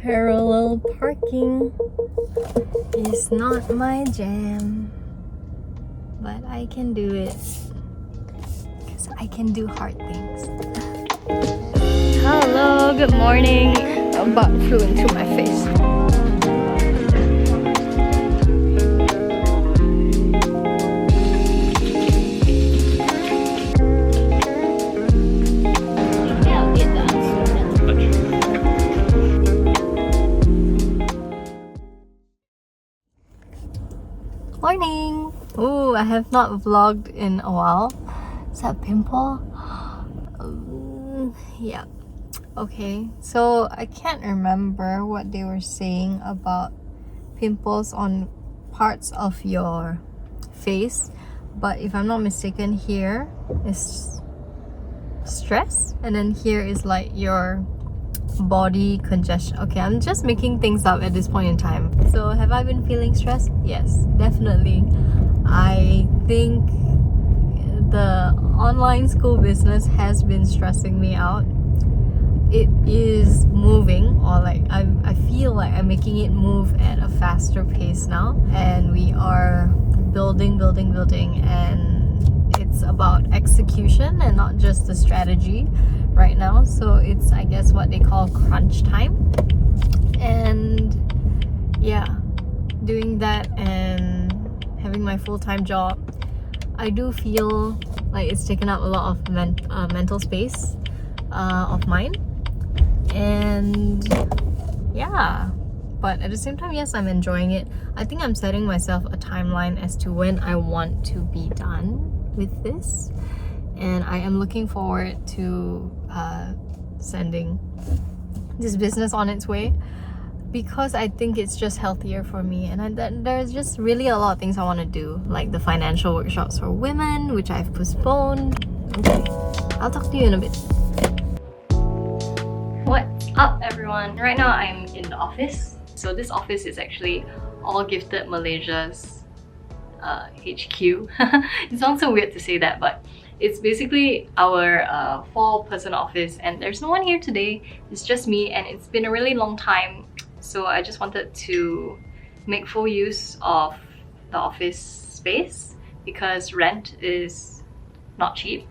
Parallel parking is not my jam, but I can do it because I can do hard things. Hello, good morning. A bug flew into my face. Morning! Oh, I have not vlogged in a while. Is that a pimple? Yeah. Okay, so I can't remember what they were saying about pimples on parts of your face, but if I'm not mistaken, here is stress, and then here is like your body congestion. Okay, I'm just making things up at this point in time. So have I been feeling stressed? Yes, definitely. I think the online school business has been stressing me out. It is moving, or like I feel like I'm making it move at a faster pace now, and we are building, and it's about execution and not just the strategy right now. So it's, I guess, what they call crunch time, and yeah, doing that and having my full-time job, I do feel like it's taken up a lot of mental space of mine. And yeah, but at the same time, yes, I'm enjoying it. I think I'm setting myself a timeline as to when I want to be done with this, and I am looking forward to sending this business on its way, because I think it's just healthier for me. And there's just really a lot of things I want to do, like the financial workshops for women, which I've postponed. Okay, I'll talk to you in a bit. What's up, everyone? Right now I'm in the office. So this office is actually All Gifted Malaysia's HQ. It sounds so weird to say that, but it's basically our 4-person office, and there's no one here today. It's just me, and it's been a really long time, so I just wanted to make full use of the office space because rent is not cheap.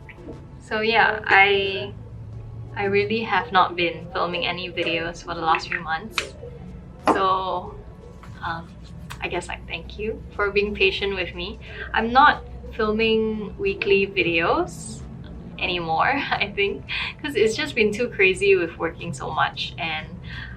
So yeah, I really have not been filming any videos for the last few months. So I guess I thank you for being patient with me. I'm not filming weekly videos anymore, I think, because it's just been too crazy with working so much. And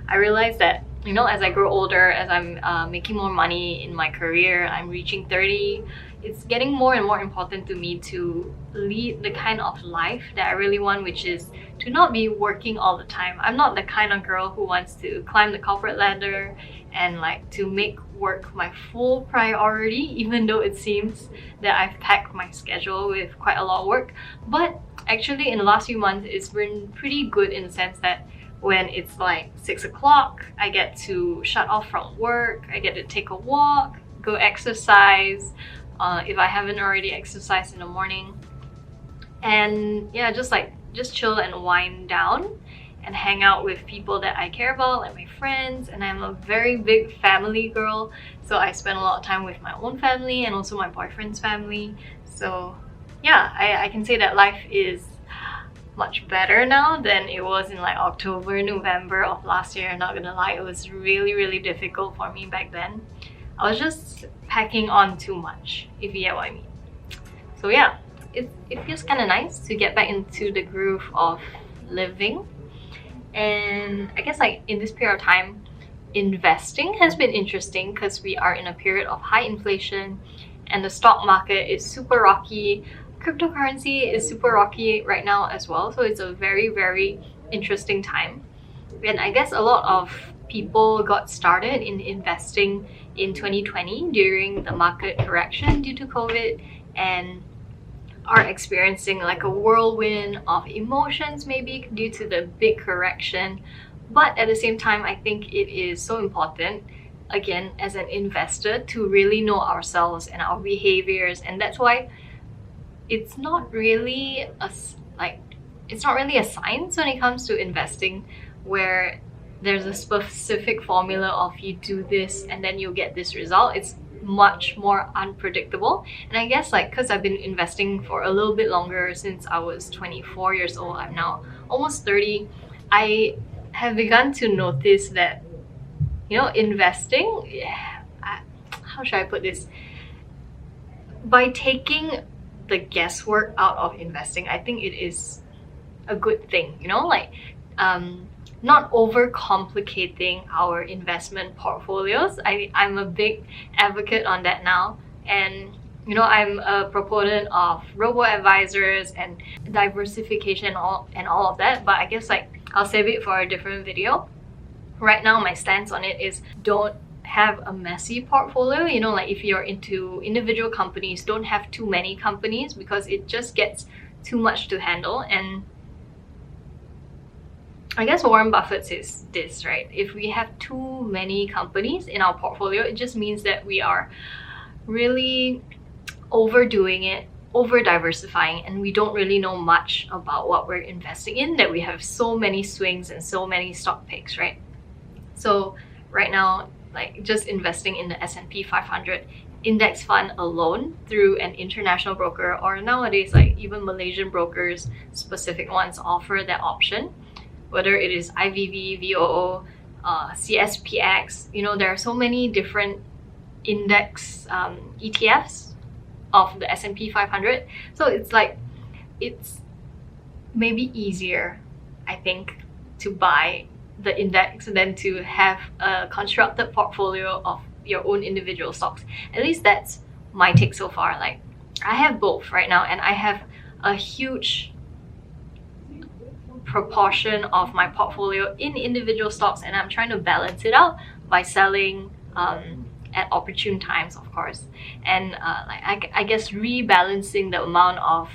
I realized that, you know, as I grow older, as I'm making more money in my career, I'm reaching 30, it's getting more and more important to me to lead the kind of life that I really want, which is to not be working all the time. I'm not the kind of girl who wants to climb the corporate ladder and like to make work my full priority, even though it seems that I've packed my schedule with quite a lot of work. But actually in the last few months, it's been pretty good in the sense that when it's like 6 o'clock, I get to shut off from work, I get to take a walk, go exercise, if I haven't already exercised in the morning. And yeah, just chill and wind down and hang out with people that I care about, like my friends. And I'm a very big family girl, so I spend a lot of time with my own family and also my boyfriend's family. So yeah, I can say that life is much better now than it was in like October, November of last year. I'm not gonna lie, it was really difficult for me back then. I was just packing on too much, if you get what I mean. So yeah, it feels kind of nice to get back into the groove of living. And I guess like in this period of time, investing has been interesting because we are in a period of high inflation and the stock market is super rocky. Cryptocurrency is super rocky right now as well, so it's a very interesting time. And I guess a lot of people got started in investing in 2020 during the market correction due to COVID, and are experiencing like a whirlwind of emotions maybe due to the big correction. But at the same time, I think it is so important, again, as an investor, to really know ourselves and our behaviors. And that's why it's not really like it's not really a science when it comes to investing, where there's a specific formula of you do this and then you'll get this result. It's much more unpredictable. And I guess like because I've been investing for a little bit longer, since I was 24 years old, I'm now almost 30, I have begun to notice that, you know, investing, how should I put this? By taking the guesswork out of investing, I think it is a good thing, you know, like not overcomplicating our investment portfolios. I'm a big advocate on that now, and you know, I'm a proponent of robo-advisors and diversification and all of that, but I guess like I'll save it for a different video. Right now my stance on it is don't have a messy portfolio. You know, like if you're into individual companies, don't have too many companies, because it just gets too much to handle. And I guess Warren Buffett says this, right? If we have too many companies in our portfolio, it just means that we are really overdoing it, over diversifying, and we don't really know much about what we're investing in, that we have so many swings and so many stock picks, right? So right now, like just investing in the S&P 500 index fund alone through an international broker, or nowadays like even Malaysian brokers, specific ones offer that option, whether it is IVV, VOO, CSPX, you know, there are so many different index ETFs of the S&P 500. So it's like, it's maybe easier, I think, to buy the index than to have a constructed portfolio of your own individual stocks. At least that's my take so far. Like, I have both right now, and I have a huge proportion of my portfolio in individual stocks, and I'm trying to balance it out by selling at opportune times, of course, and like I guess rebalancing the amount of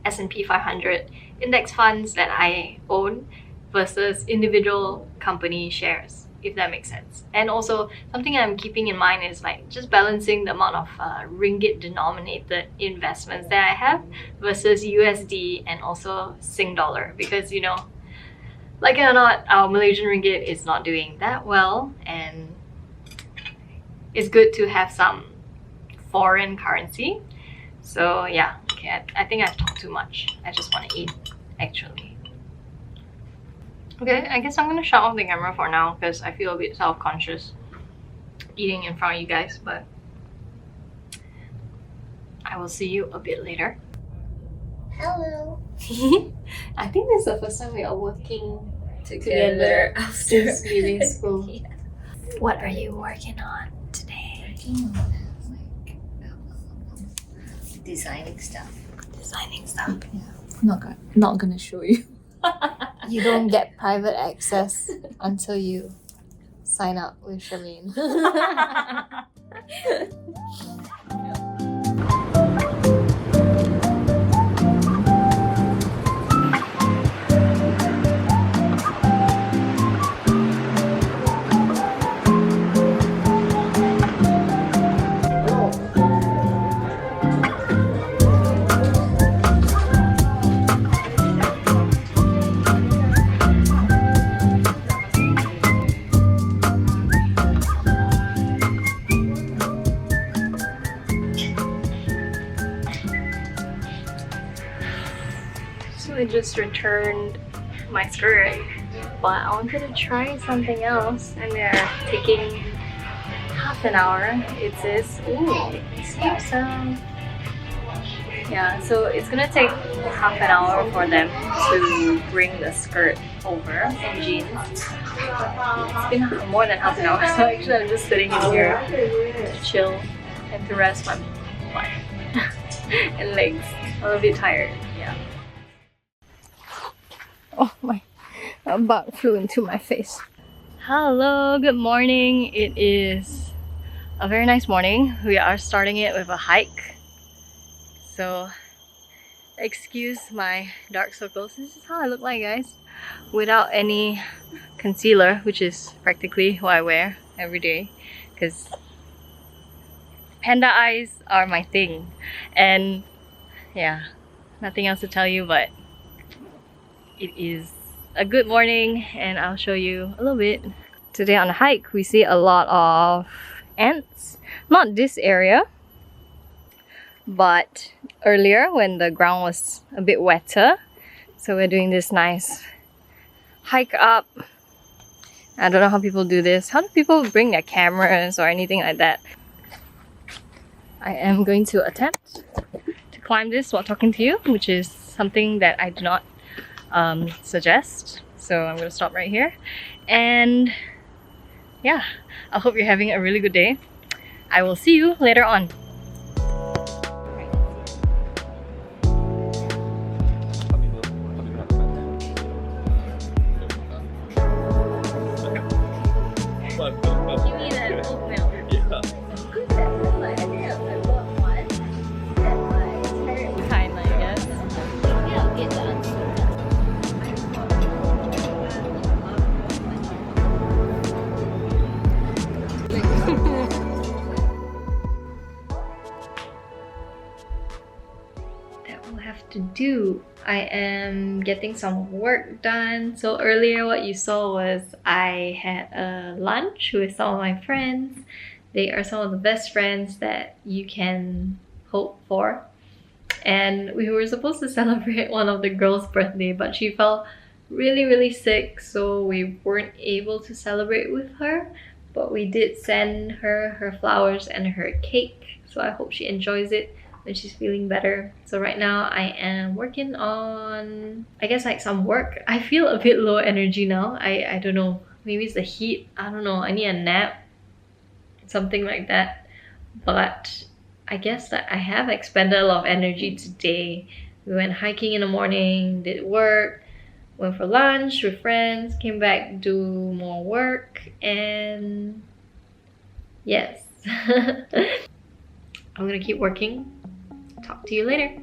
S&P 500 index funds that I own versus individual company shares, if that makes sense. And also something I'm keeping in mind is like just balancing the amount of ringgit denominated investments that I have versus USD and also Sing dollar, because you know, like it or not, our Malaysian ringgit is not doing that well, and it's good to have some foreign currency. So yeah, okay, I think I've talked too much. I just want to eat, actually. Okay, I guess I'm gonna shut off the camera for now because I feel a bit self-conscious eating in front of you guys, but I will see you a bit later. Hello. I think this is the first time we are working Together after since leaving school. Yeah. What are you working on today? Designing stuff. Designing stuff. Not gonna show you. You don't get private access until you sign up with Shermainne. So I just returned my skirt, but I wanted to try something else, and they're taking half an hour. It says, ooh, yeah, so it's gonna take half an hour for them to bring the skirt over in jeans. It's been more than half an hour, so actually I'm just sitting in here to chill and to rest my butt and legs. I'm a little bit tired, yeah. Oh my, a bug flew into my face. Hello, good morning. It is a very nice morning. We are starting it with a hike. So, excuse my dark circles. This is how I look like, guys. Without any concealer, which is practically what I wear every day. Because panda eyes are my thing. And yeah, nothing else to tell you, but it is a good morning and I'll show you a little bit. Today on the hike we see a lot of ants. Not this area, but earlier when the ground was a bit wetter. So we're doing this nice hike up. I don't know how people do this. How do people bring their cameras or anything like that? I am going to attempt to climb this while talking to you, which is something that I do not suggest. So I'm going to stop right here. And yeah, I hope you're having a really good day. I will see you later on. Give me that oat milk. Yeah. Good that like, I think I bought one that like carrot kind, I guess. Yeah, I'll get that. That will have to do. I am getting some work done. So earlier what you saw was I had a lunch with some of my friends. They are some of the best friends that you can hope for. And we were supposed to celebrate one of the girls' birthday, but she felt really sick, so we weren't able to celebrate with her. But we did send her her flowers and her cake, so I hope she enjoys it when she's feeling better. So right now I am working on, I guess, like some work. I feel a bit low energy now. I don't know, maybe it's the heat, I don't know, I need a nap, something like that. But I guess that I have expended a lot of energy today. We went hiking in the morning, did work, went for lunch with friends, came back, do more work, and yes. I'm gonna keep working. Talk to you later.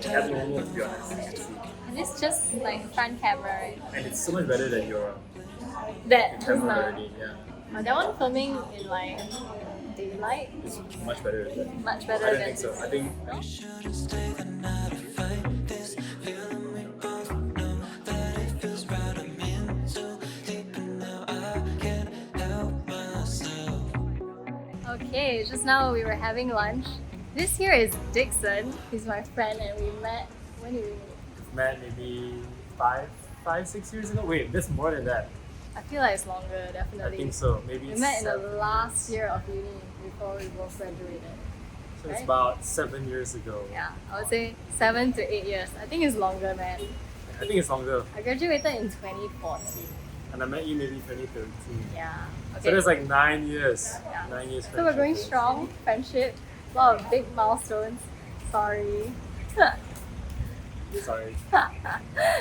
Abnormal, to be honest. And it's just like front camera, right? And it's so much better than your That just camera now. already. Yeah, That one filming in like daylight, it's much better than that. much better I don't than think so. I think Okay, just now we were having lunch. This here is Dixon. He's my friend and we met, when did we meet? we've met maybe 6 years ago. Wait, that's more than that. I feel like it's longer, definitely. I think so. Maybe We it's met in the 7 last year of uni before we both graduated. So it's right? about 7 years ago. Yeah, I would say 7 to 8 years. I think it's longer, man. I think it's longer. I graduated in 2014. And I met you maybe 2013. Yeah. Okay. So that's like 9 years. Yeah. 9 years. So we're going friendship. strong, friendship, a lot of big milestones. Sorry. Sorry.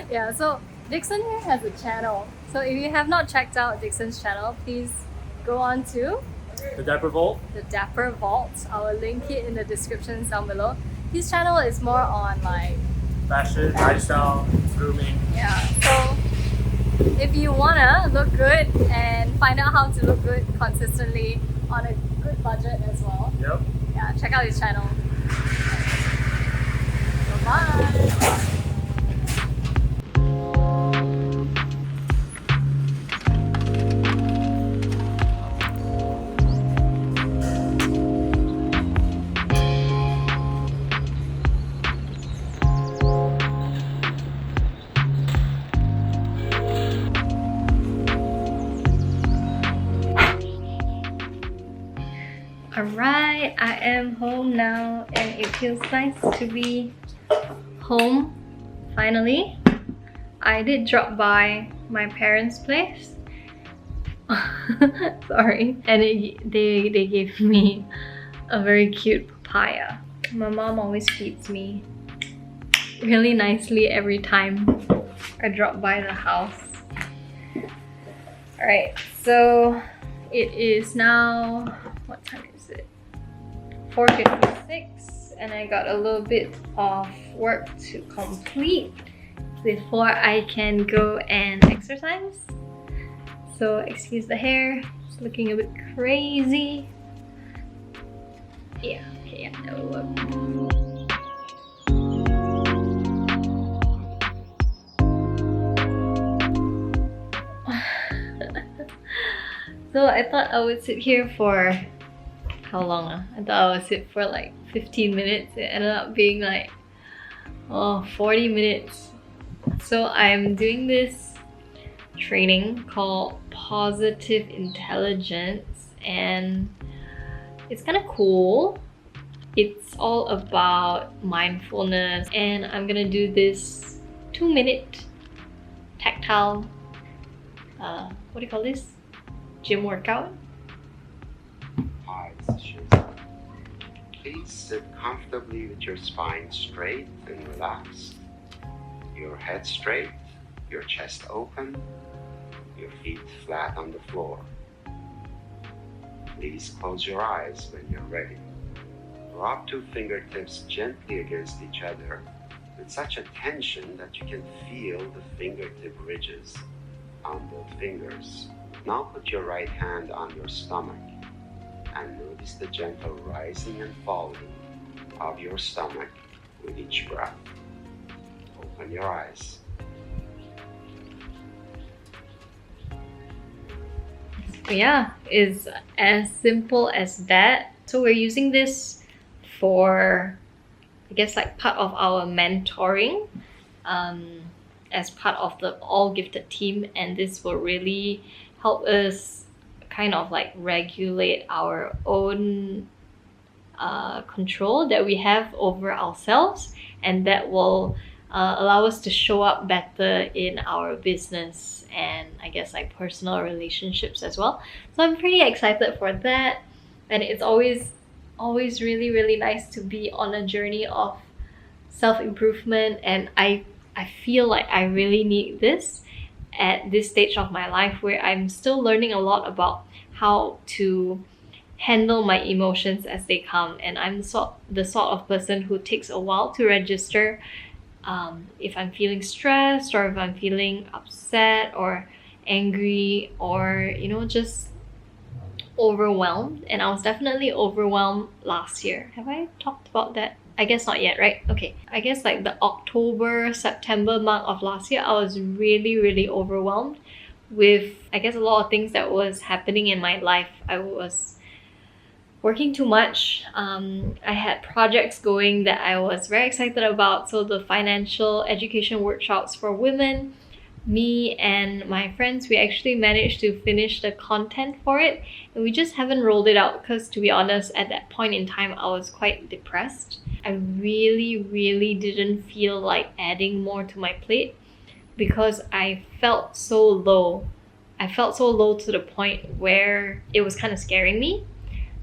Yeah, so Dixon here has a channel. So if you have not checked out Dixon's channel, please go on to The Dapper Vault. the Dapper Vault. I will link it in the description down below. His channel is more on like, Fashion, lifestyle, grooming. yeah, so if you wanna look good and find out how to look good consistently on a good budget as well, Yep. yeah, check out his channel. So bye! Alright, I am home now and it feels nice to be home finally. I did drop by my parents' place. Sorry. And they gave me a very cute papaya. My mom always feeds me really nicely every time I drop by the house. Alright, so it is now, what time is it? 4:56 and I got a little bit of work to complete before I can go and exercise. So excuse the hair, it's looking a bit crazy. Yeah, okay, yeah, that will work. So I thought I would sit here for how long? I thought I would sit for like 15 minutes. It ended up being like 40 minutes. So I'm doing this training called Positive Intelligence, and it's kind of cool. It's all about mindfulness, and I'm gonna do this 2-minute tactile what do you call this? Gym workout. Hi, this is Shermainne. Please sit comfortably with your spine straight and relaxed, your head straight, your chest open, your feet flat on the floor. Please close your eyes when you're ready. Rub 2 fingertips gently against each other with such a tension that you can feel the fingertip ridges on both fingers. Now put your right hand on your stomach and notice the gentle rising and falling of your stomach with each breath. Open your eyes. Yeah, it's as simple as that. So we're using this for, I guess, like part of our mentoring as part of the All Gifted team, and this will really help us kind of like regulate our own control that we have over ourselves, and that will allow us to show up better in our business and I guess like personal relationships as well. So I'm pretty excited for that, and it's always really nice to be on a journey of self-improvement, and I feel like I really need this at this stage of my life where I'm still learning a lot about how to handle my emotions as they come, and I'm the sort of person who takes a while to register if I'm feeling stressed or if I'm feeling upset or angry or just overwhelmed. And I was definitely overwhelmed last year. Have I talked about that? I guess not yet, right? Okay. I guess like the October, September month of last year, I was really overwhelmed with, I guess, a lot of things that was happening in my life. I was working too much. I had projects going that I was very excited about. So the financial education workshops for women, me and my friends, we actually managed to finish the content for it, and we just haven't rolled it out because, to be honest, at that point in time I was quite depressed. I really didn't feel like adding more to my plate because I felt so low. I felt so low to the point where it was kind of scaring me,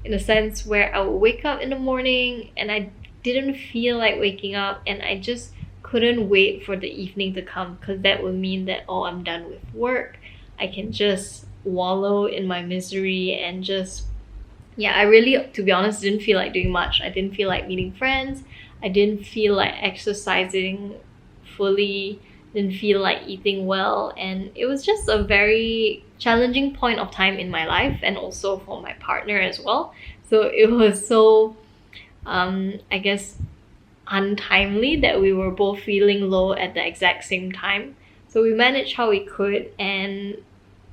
in a sense where I would wake up in the morning and I didn't feel like waking up, and I just couldn't wait for the evening to come because that would mean that, oh, I'm done with work. I can just wallow in my misery and just, yeah, I really, to be honest, didn't feel like doing much. I didn't feel like meeting friends. I didn't feel like exercising fully, didn't feel like eating well, and it was just a very challenging point of time in my life, and also for my partner as well. So it was so I guess untimely that we were both feeling low at the exact same time. So we managed how we could, and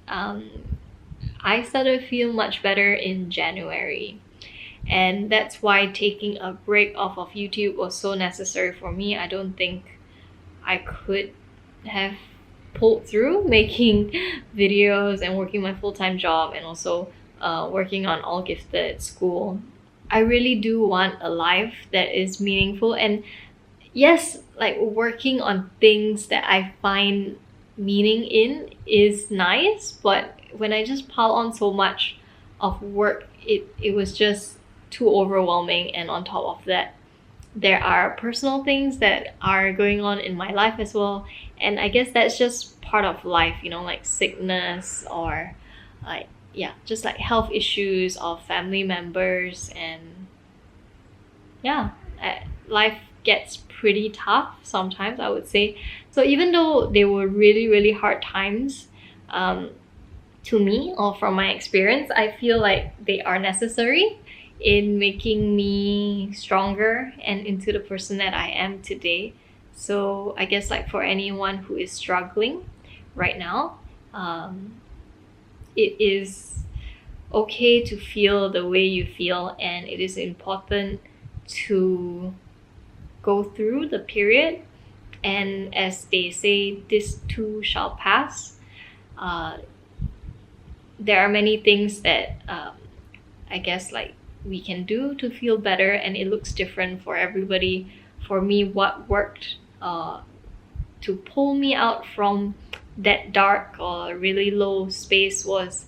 I started to feel much better in January. And that's why taking a break off of YouTube was so necessary for me. I don't think I could have pulled through making videos and working my full-time job, and also working on All Gifted school. I really do want a life that is meaningful, and yes, like working on things that I find meaning in is nice, but when I just pile on so much of work, it was just too overwhelming. And on top of that, there are personal things that are going on in my life as well, and I guess that's just part of life, like sickness or like, yeah, just like health issues of family members. And yeah, life gets pretty tough sometimes, I would say. So even though they were really hard times to me, or from my experience, I feel like they are necessary in making me stronger and into the person that I am today. So I guess like for anyone who is struggling right now, it is okay to feel the way you feel, and it is important to go through the period. And as they say, this too shall pass. There are many things that I guess like we can do to feel better, and it looks different for everybody. For me, what worked to pull me out from that dark or really low space was,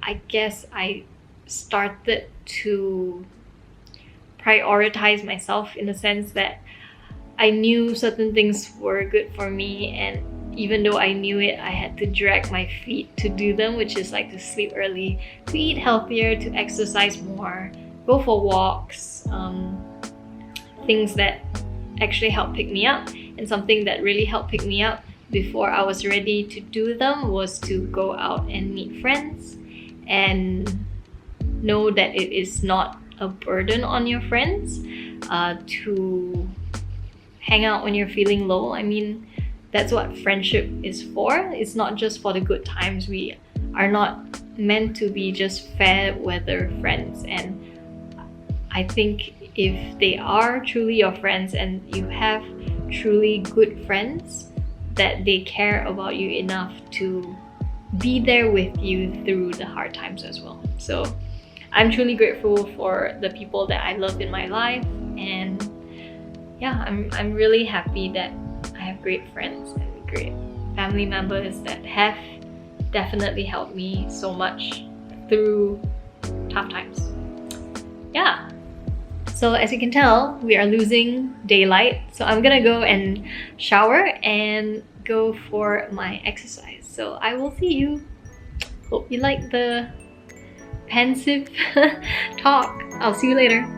I guess I started to prioritize myself, in the sense that I knew certain things were good for me, and even though I knew it, I had to drag my feet to do them, which is like to sleep early, to eat healthier, to exercise more, go for walks, things that actually help pick me up. And something that really helped pick me up before I was ready to do them was to go out and meet friends and know that it is not a burden on your friends to hang out when you're feeling low. I mean, that's what friendship is for. It's not just for the good times. We are not meant to be just fair weather friends. And I think if they are truly your friends and you have truly good friends, that they care about you enough to be there with you through the hard times as well. So I'm truly grateful for the people that I love in my life, and yeah, I'm really happy that I have great friends and great family members that have definitely helped me so much through tough times. Yeah. So as you can tell, we are losing daylight. So I'm gonna go and shower and go for my exercise. So I will see you. Hope you like the pensive talk. I'll see you later.